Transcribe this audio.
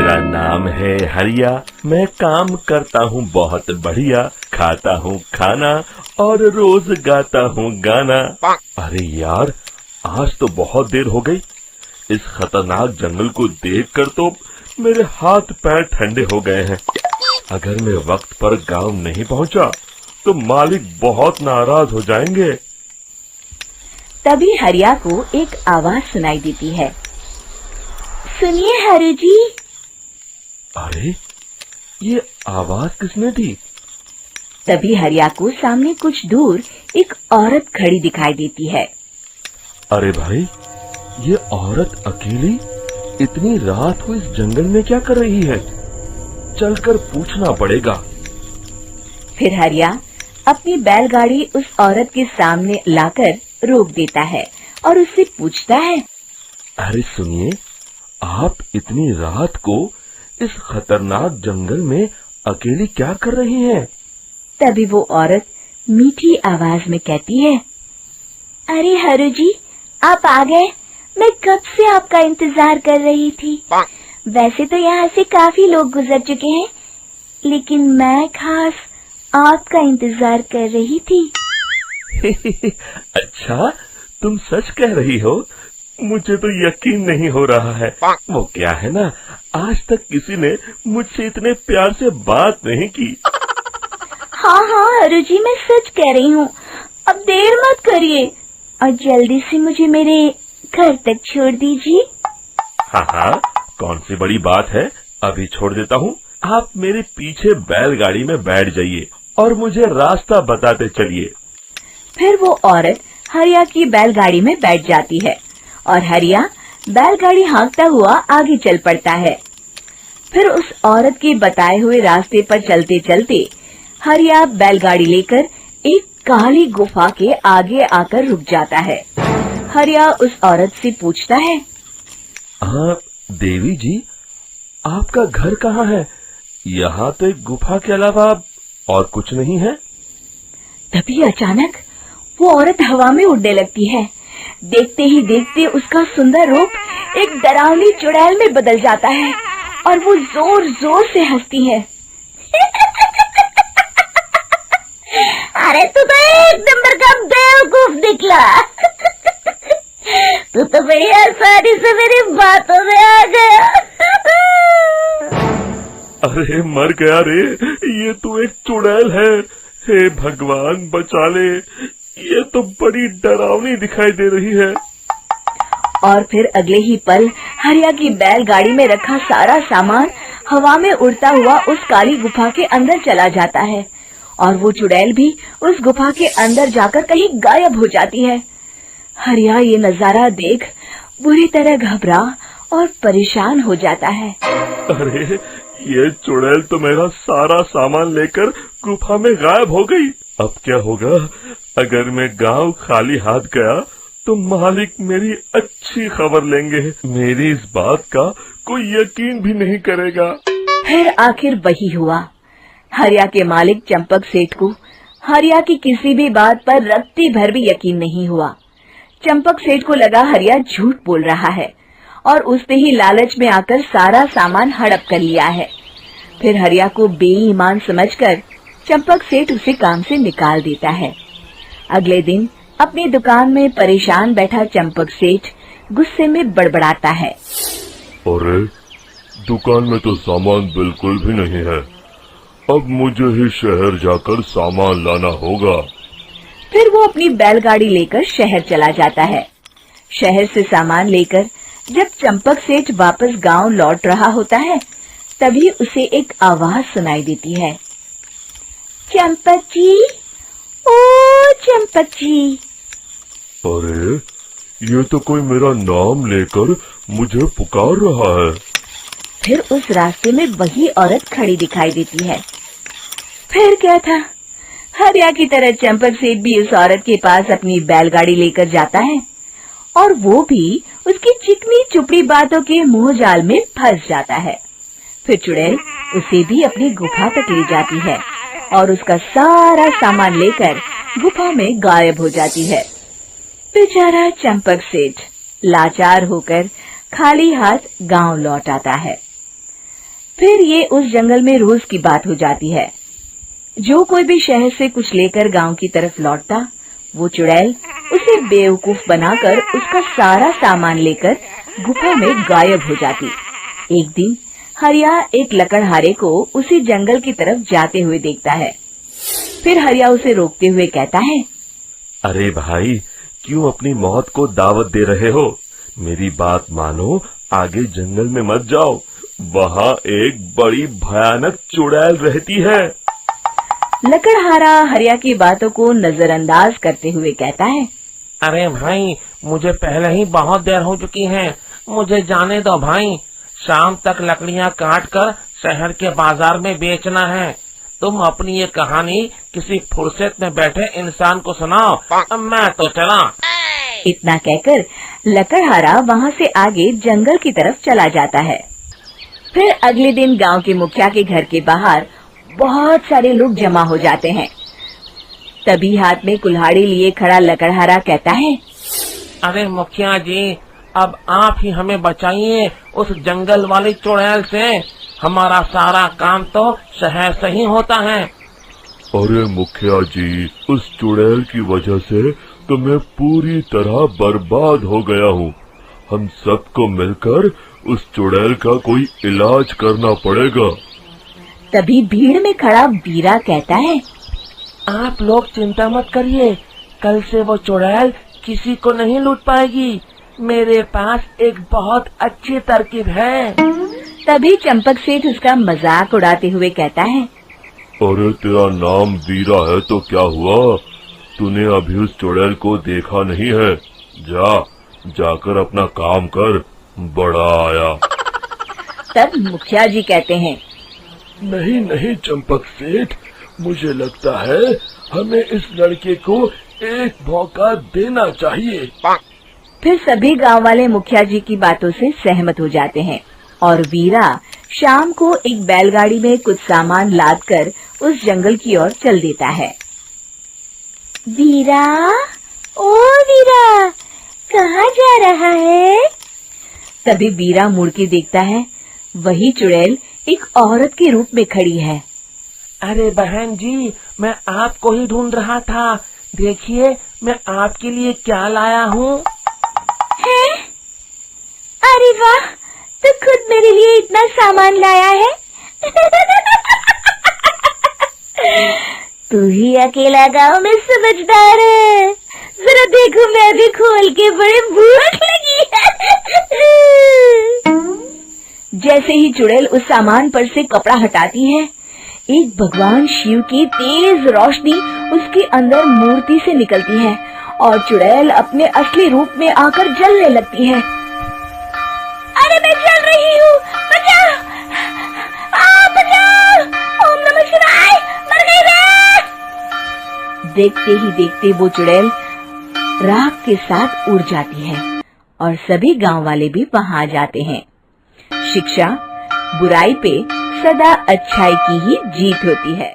मेरा नाम है हरिया, मैं काम करता हूँ बहुत बढ़िया, खाता हूँ खाना और रोज गाता हूँ गाना। अरे यार, आज तो बहुत देर हो गई। इस खतरनाक जंगल को देखकर तो मेरे हाथ पैर ठंडे हो गए हैं। अगर मैं वक्त पर गांव नहीं पहुंचा तो मालिक बहुत नाराज हो जाएंगे। तभी हरिया को एक आवाज सुनाई देती है। सुनिए हरु जी। अरे, ये आवाज किसने दी? तभी हरिया को सामने कुछ दूर एक औरत खड़ी दिखाई देती है। अरे भाई, ये औरत अकेली इतनी रात को इस जंगल में क्या कर रही है? चलकर पूछना पड़ेगा। फिर हरिया अपनी बैलगाड़ी उस औरत के सामने लाकर रोक देता है और उससे पूछता है। अरे सुनिए, आप इतनी रात को इस खतरनाक जंगल में अकेली क्या कर रही हैं? तभी वो औरत मीठी आवाज में कहती है। अरे हरु जी, आप आ गए। मैं कब से आपका इंतजार कर रही थी। वैसे तो यहाँ से काफी लोग गुजर चुके हैं, लेकिन मैं खास आपका इंतजार कर रही थी। अच्छा, तुम सच कह रही हो? मुझे तो यकीन नहीं हो रहा है। वो क्या है ना, आज तक किसी ने मुझसे इतने प्यार से बात नहीं की। हाँ हाँ हरु जी, मैं सच कह रही हूँ। अब देर मत करिए और जल्दी से मुझे मेरे घर तक छोड़ दीजिए। हाँ हाँ, कौन सी बड़ी बात है, अभी छोड़ देता हूँ। आप मेरे पीछे बैलगाड़ी में बैठ जाइए और मुझे रास्ता बताते चलिए। फिर वो औरत हरिया की बैलगाड़ी में बैठ जाती है और हरिया बैलगाड़ी हाँकता हुआ आगे चल पड़ता है। फिर उस औरत के बताए हुए रास्ते पर चलते चलते हरिया बैलगाड़ी लेकर एक काली गुफा के आगे आकर रुक जाता है। हरिया उस औरत से पूछता है। हाँ देवी जी, आपका घर कहाँ है? यहाँ तो एक गुफा के अलावा और कुछ नहीं है। तभी अचानक वो औरत हवा में उड़ने लगती है। देखते ही देखते उसका सुंदर रूप एक डरावनी चुड़ैल में बदल जाता है और वो जोर जोर से हंसती है। अरे तू तो एक नंबर का बेवकूफ निकला। तू तो बड़ी आसानी से मेरी बातों में आ गया। अरे मर गया रे, ये तो एक चुड़ैल है। हे भगवान बचा ले, ये तो बड़ी डरावनी दिखाई दे रही है। और फिर अगले ही पल हरिया की बैलगाड़ी में रखा सारा सामान हवा में उड़ता हुआ उस काली गुफा के अंदर चला जाता है और वो चुड़ैल भी उस गुफा के अंदर जाकर कहीं गायब हो जाती है। हरिया ये नजारा देख बुरी तरह घबरा और परेशान हो जाता है। अरे, ये चुड़ैल तो मेरा सारा सामान लेकर गुफा में गायब हो गई। अब क्या होगा? अगर मैं गांव खाली हाथ गया तो मालिक मेरी अच्छी खबर लेंगे। मेरी इस बात का कोई यकीन भी नहीं करेगा। फिर आखिर वही हुआ। हरिया के मालिक चंपक सेठ को हरिया की किसी भी बात पर रत्ती भर भी यकीन नहीं हुआ। चंपक सेठ को लगा हरिया झूठ बोल रहा है और उसने ही लालच में आकर सारा सामान हड़प कर लिया है। फिर हरिया को बेईमान समझकर चंपक सेठ उसे काम से निकाल देता है। अगले दिन अपनी दुकान में परेशान बैठा चंपक सेठ गुस्से में बड़बड़ाता है। अरे, दुकान में तो सामान बिल्कुल भी नहीं है। अब मुझे ही शहर जाकर सामान लाना होगा। फिर वो अपनी बैलगाड़ी लेकर शहर चला जाता है। शहर से सामान लेकर जब चंपक सेठ वापस गांव लौट रहा होता है, तभी उसे एक आवाज सुनाई देती है। चंपक जी, ओ चंपक जी। अरे, ये तो कोई मेरा नाम लेकर मुझे पुकार रहा है। फिर उस रास्ते में वही औरत खड़ी दिखाई देती है। फिर क्या था, हरिया की तरह चंपक सेठ भी उस औरत के पास अपनी बैलगाड़ी लेकर जाता है और वो भी उसकी चिकनी चुपड़ी बातों के मुंह जाल में फंस जाता है। फिर चुड़ैल उसे भी अपनी गुफा तक ले जाती है और उसका सारा सामान लेकर गुफा में गायब हो जाती है। बेचारा चंपक सेठ लाचार होकर खाली हाथ गांव लौट आता है। फिर ये उस जंगल में रोज की बात हो जाती है। जो कोई भी शहर से कुछ लेकर गांव की तरफ लौटता, वो चुड़ैल उसे बेवकूफ बनाकर उसका सारा सामान लेकर गुफा में गायब हो जाती। एक दिन हरिया एक लकड़हारे को उसी जंगल की तरफ जाते हुए देखता है। फिर हरिया उसे रोकते हुए कहता है, अरे भाई, क्यों अपनी मौत को दावत दे रहे हो? मेरी बात मानो, आगे जंगल में मत जाओ, वहाँ एक बड़ी भयानक चुड़ैल रहती है। लकड़हारा हरिया की बातों को नजरअंदाज करते हुए कहता है, अरे भाई, मुझे पहले ही बहुत देर हो चुकी है, मुझे जाने दो भाई। शाम तक लकड़ियाँ काट कर शहर के बाजार में बेचना है। तुम अपनी ये कहानी किसी फुर्सत में बैठे इंसान को सुनाओ, मैं तो चला। इतना कहकर लकड़हारा वहाँ से आगे जंगल की तरफ चला जाता है। फिर अगले दिन गांव के मुखिया के घर के बाहर बहुत सारे लोग जमा हो जाते हैं। तभी हाथ में कुल्हाड़ी लिए खड़ा लकड़हारा कहता है, अरे मुखिया जी, अब आप ही हमें बचाइए उस जंगल वाली चुड़ैल से। हमारा सारा काम तो शहर से ही होता है। अरे मुखिया जी, उस चुड़ैल की वजह से तो मैं पूरी तरह बर्बाद हो गया हूँ। हम सबको मिलकर उस चुड़ैल का कोई इलाज करना पड़ेगा। तभी भीड़ में खड़ा बीरा कहता है, आप लोग चिंता मत करिए, कल से वो चुड़ैल किसी को नहीं लूट पाएगी। मेरे पास एक बहुत अच्छी तरकीब है। तभी चंपक सेठ उसका मजाक उड़ाते हुए कहता है, अरे तेरा नाम वीरा है तो क्या हुआ? तूने अभी उस चुड़ैल को देखा नहीं है? जाकर अपना काम कर, बड़ा आया। तब मुखिया जी कहते हैं, नहीं नहीं चंपक सेठ, मुझे लगता है हमें इस लड़के को एक मौका देना चाहिए। फिर सभी गांव वाले मुखिया जी की बातों से सहमत हो जाते हैं और वीरा शाम को एक बैलगाड़ी में कुछ सामान लादकर उस जंगल की ओर चल देता है। वीरा, ओ वीरा, कहाँ जा रहा है? तभी वीरा मुड़ के देखता है, वही चुड़ैल एक औरत के रूप में खड़ी है। अरे बहन जी, मैं आपको ही ढूंढ रहा था। देखिए, मैं आपके लिए क्या लाया हूँ। है? अरे वाह, तू खुद मेरे लिए इतना सामान लाया है। तू ही अकेला गांव में समझदार है। जरा देखो, मैं भी खोल के, बड़े भूख लगी है। जैसे ही चुड़ैल उस सामान पर से कपड़ा हटाती है, एक भगवान शिव की तेज रोशनी उसके अंदर मूर्ति से निकलती है और चुड़ैल अपने असली रूप में आकर जलने लगती है। अरे मैं जल रही हूँ, बचाओ! बचाओ! ओम नमः शिवाय! मर गई मैं! देखते ही देखते वो चुड़ैल राख के साथ उड़ जाती है और सभी गांव वाले भी वहां जाते हैं। शिक्षा बुराई पे सदा अच्छाई की ही जीत होती है।